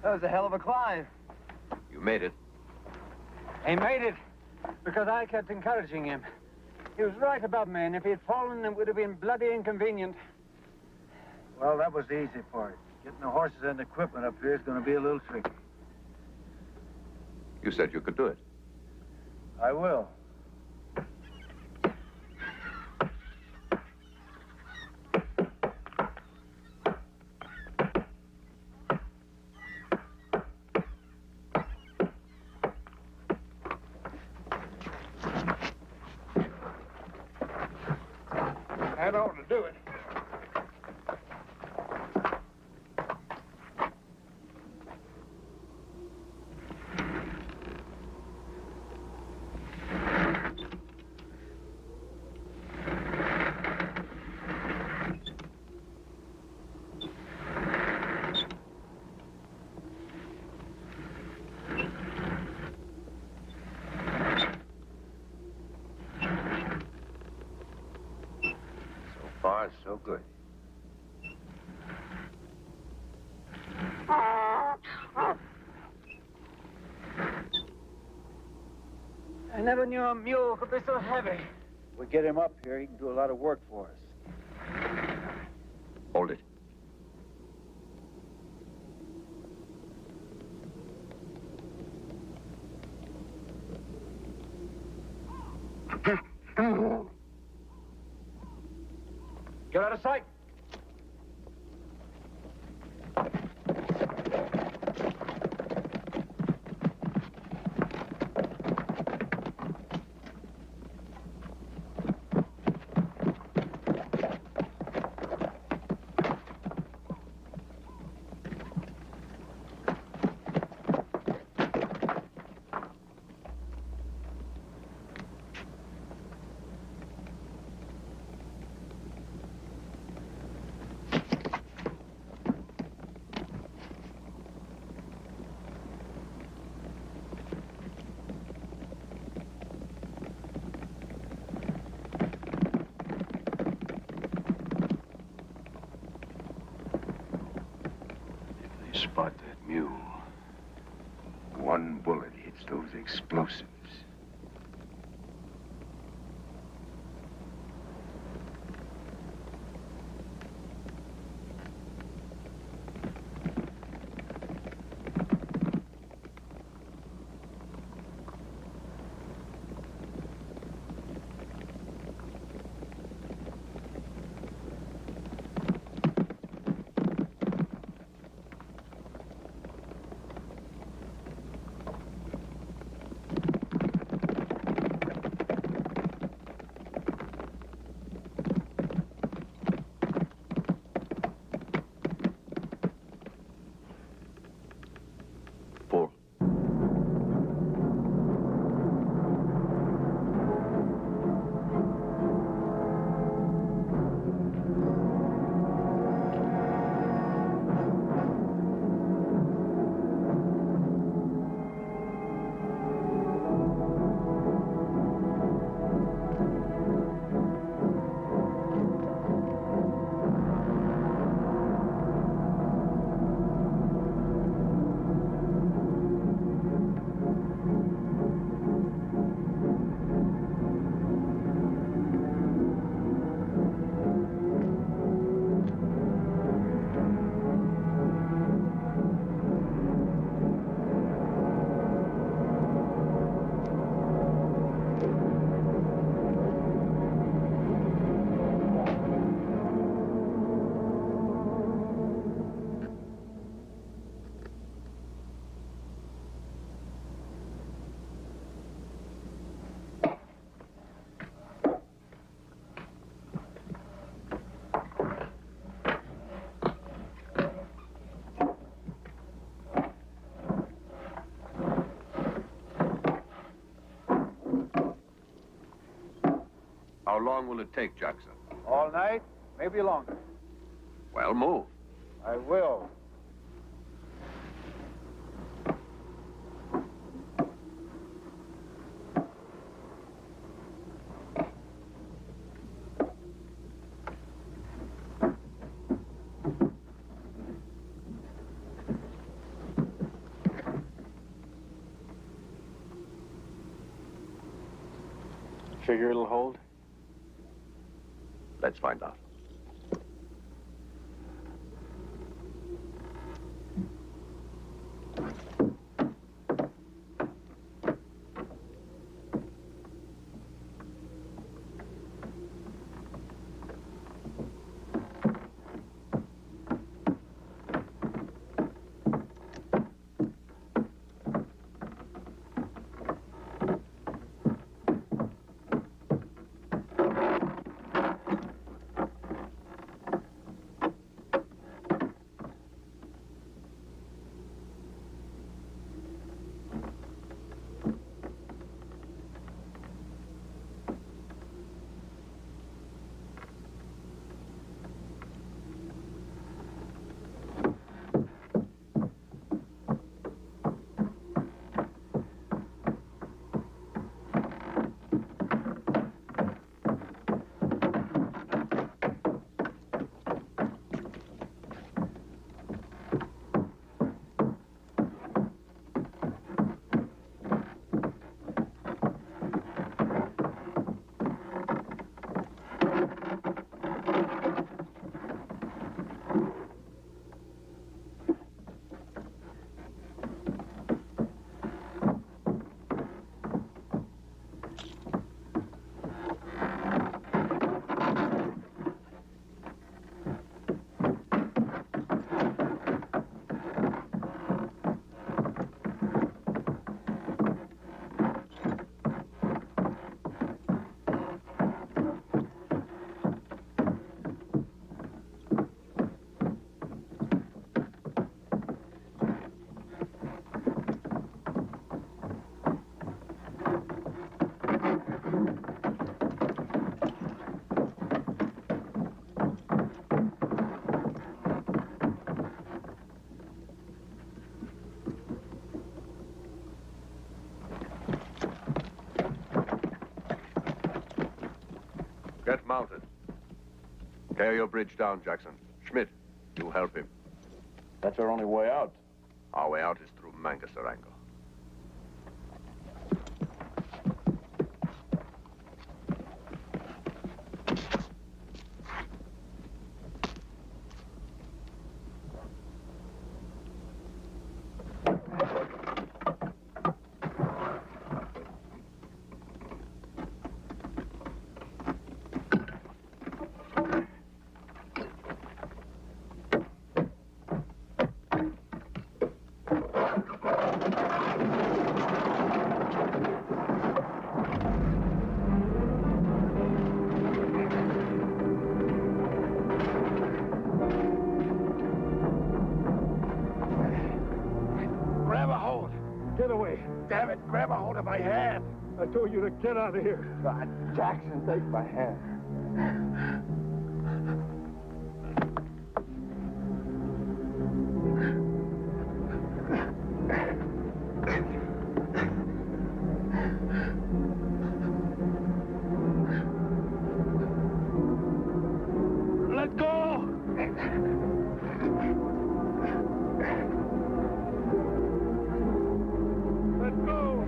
That was a hell of a climb. You made it. He made it because I kept encouraging him. He was right above me, and if he had fallen, it would have been bloody inconvenient. Well, that was the easy part. Getting the horses and equipment up here is going to be a little tricky. You said you could do it. I will. That ought to do it. So good. I never knew a mule could be so heavy. We get him up here, he can do a lot of work for us. Hold it. Get out of sight. Spot that mule. One bullet hits those explosives. How long will it take, Jackson? All night, maybe longer. Well, move. I will. Figure it'll hold? Let's find out. Get mounted. Tear your bridge down, Jackson. Schmidt, you help him. That's our only way out. Our way out is through Mangasarango. Grab a hold. Get away. Damn it, grab a hold of my hand. I told you to get out of here. God, Jackson, take my hand. Let go! Let go!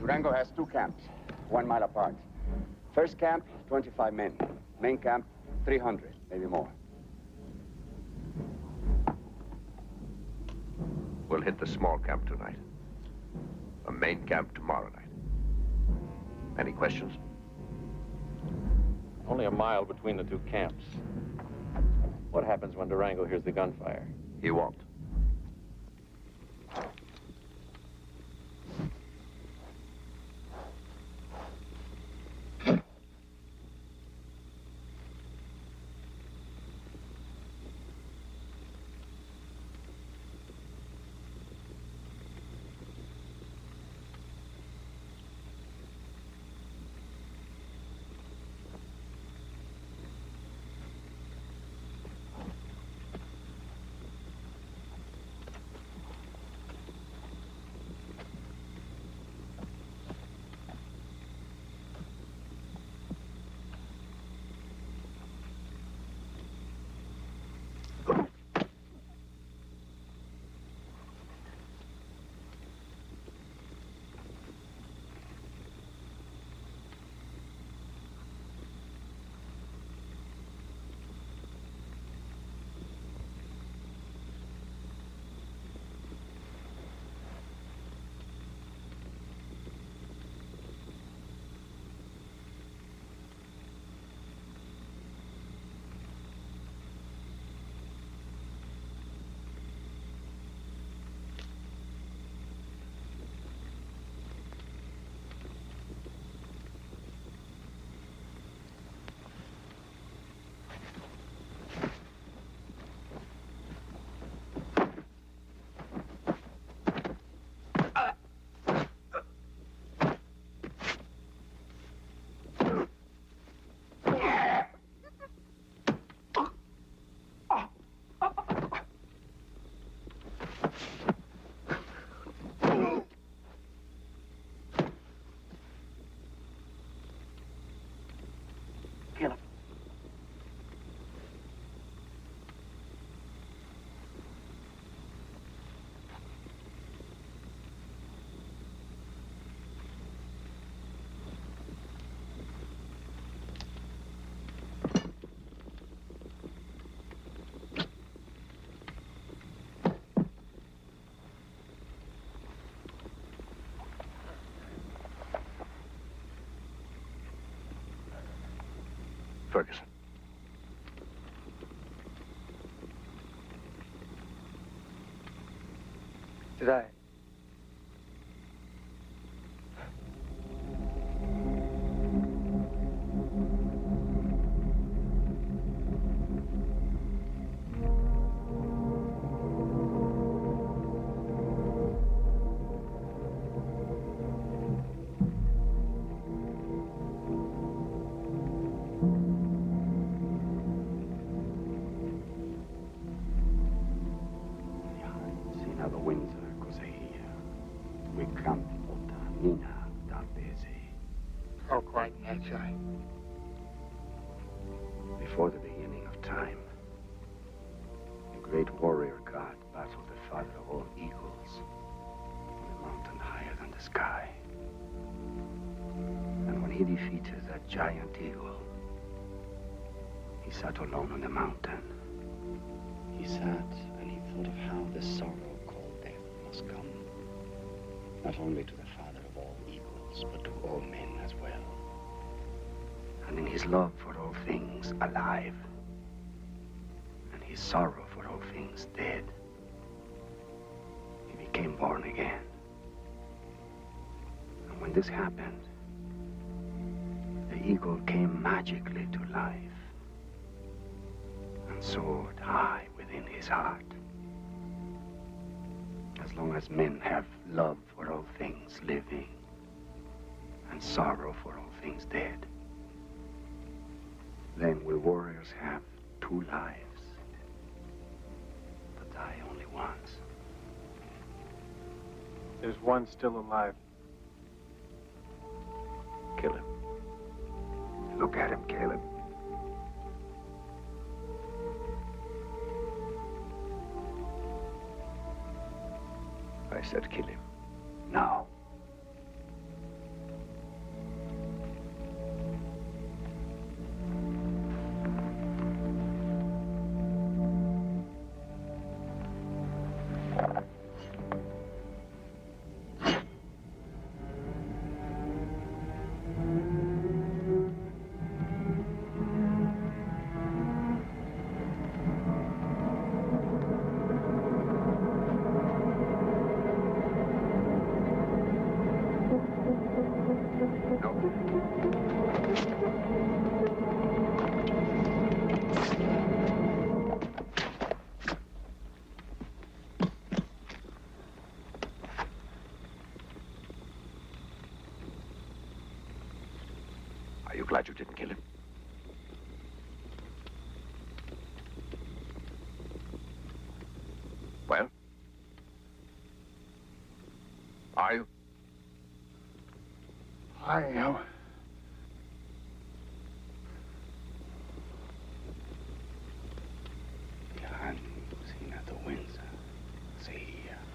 Durango has 2 camps, 1 mile apart. First camp, 25 men. Main camp, 300, maybe more. We'll hit the small camp tonight. The main camp tomorrow night. Any questions? Only a mile between the 2 camps. What happens when Durango hears the gunfire? He won't. Ferguson. Did I? Before the beginning of time, the great warrior god battled the father of all eagles on the mountain higher than the sky. And when he defeated that giant eagle, he sat alone on the mountain. He sat and he thought of how the sorrow called death must come, not only to the father of all eagles, but to all men as well. And in his love for all things alive, and his sorrow for all things dead, he became born again. And when this happened, the eagle came magically to life and soared high within his heart. As long as men have love for all things living and sorrow for all things dead, then will warriors have 2 lives, but die only once. There's one still alive. Kill him. Look at him, Caleb. I said kill him. Now. Are you glad you didn't kill him? Well? Are you? I am.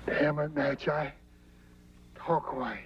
Damn it, Magi. Talk away.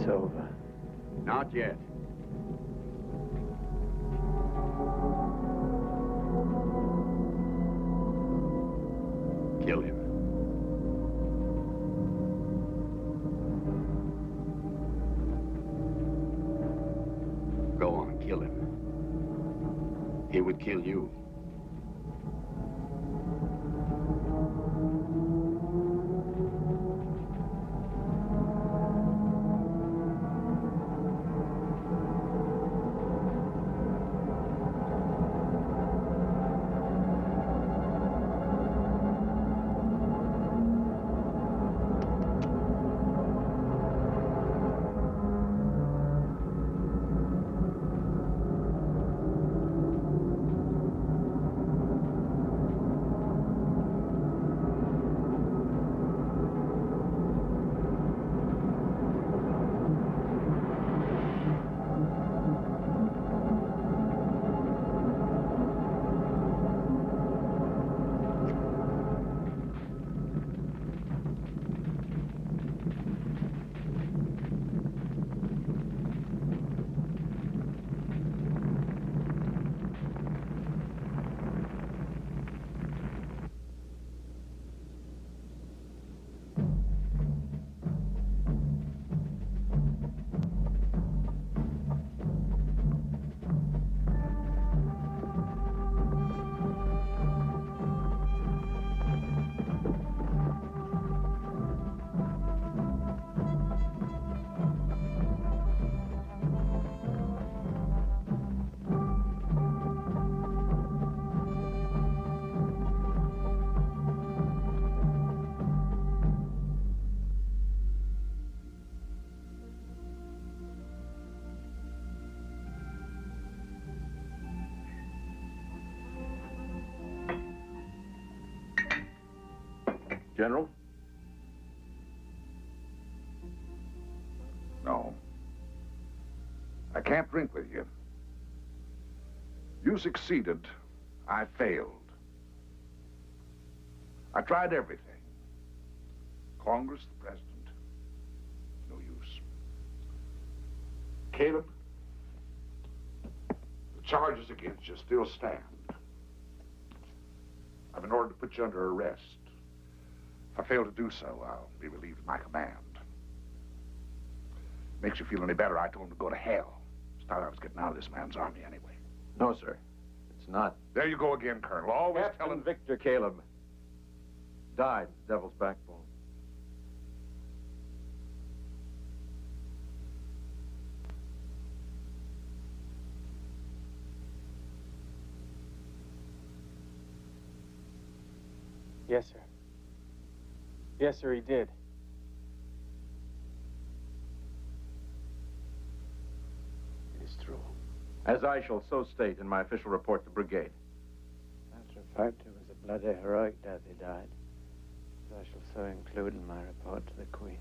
It's over. Not yet. Kill him. Go on, kill him. He would kill you. General? No. I can't drink with you. You succeeded. I failed. I tried everything. Congress, the president. No use. Caleb, the charges against you still stand. I've been ordered to put you under arrest. If I fail to do so, I'll be relieved of my command. Makes you feel any better, I told him to go to hell. It's time I was getting out of this man's army anyway. No, sir. It's not. There you go again, Colonel. Always Captain telling... Victor Caleb died, Devil's Backbone. Yes, sir. Yes, sir, he did. It is true. As I shall so state in my official report to brigade. Matter of fact, it was a bloody heroic death he died. As I shall so include in my report to the Queen.